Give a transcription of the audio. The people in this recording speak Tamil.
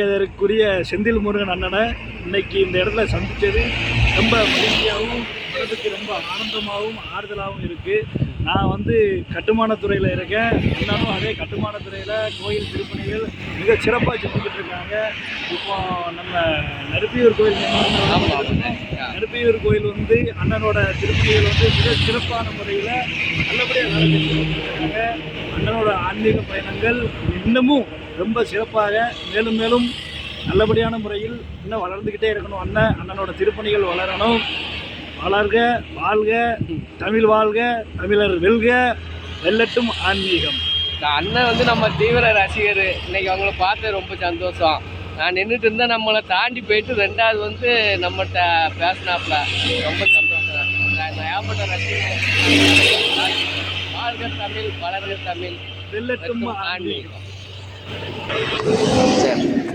அதற்குரிய செந்தில் முருகன் அண்ணனை இன்னைக்கு இந்த இடத்துல சந்தித்தது ரொம்ப மகிழ்ச்சியாகவும் மனதுக்கு ரொம்ப ஆனந்தமாகவும் ஆறுதலாகவும் இருக்குது. நான் கட்டுமானத்துறையில் இருக்கேன். இருந்தாலும் அதே கட்டுமானத்துறையில் கோயில் திருப்பணிகள் மிக சிறப்பாக செஞ்சுக்கிட்டு இருக்காங்க. இப்போ நம்ம நெருப்பியூர் கோயில் நெருப்பியூர் கோயில் அண்ணனோட திருப்பணிகள் மிக சிறப்பான முறையில் நல்லபடியாக நடந்துருக்காங்க. அண்ணனோட ஆன்மீக பயணங்கள் இன்னமும் ரொம்ப சிறப்பாக மேலும் மேலும் நல்லபடியான முறையில் இன்னும் வளர்ந்துக்கிட்டே இருக்கணும். அண்ணனோட திருப்பணிகள் வளரணும். வளர்க, வாழ்க, தமிழ் வாழ்க, தமிழர் வெல்க, வெல்லட்டும் ஆன்மீகம். அண்ணன் நம்ம தீவிர ரசிகர். இன்னைக்கு அவங்கள பார்த்து ரொம்ப சந்தோஷம். நான் நின்றுட்டு இருந்தால் நம்மளை தாண்டி போயிட்டு ரெண்டாவது நம்மகிட்ட பேசினாப்புல ரொம்ப சந்தோஷம். ஏகப்பட்ட ரசிகர். வாழ்க தமிழ், வளர்க தமிழ், வெல்லட்டும் ஆன்மீகம். சரி.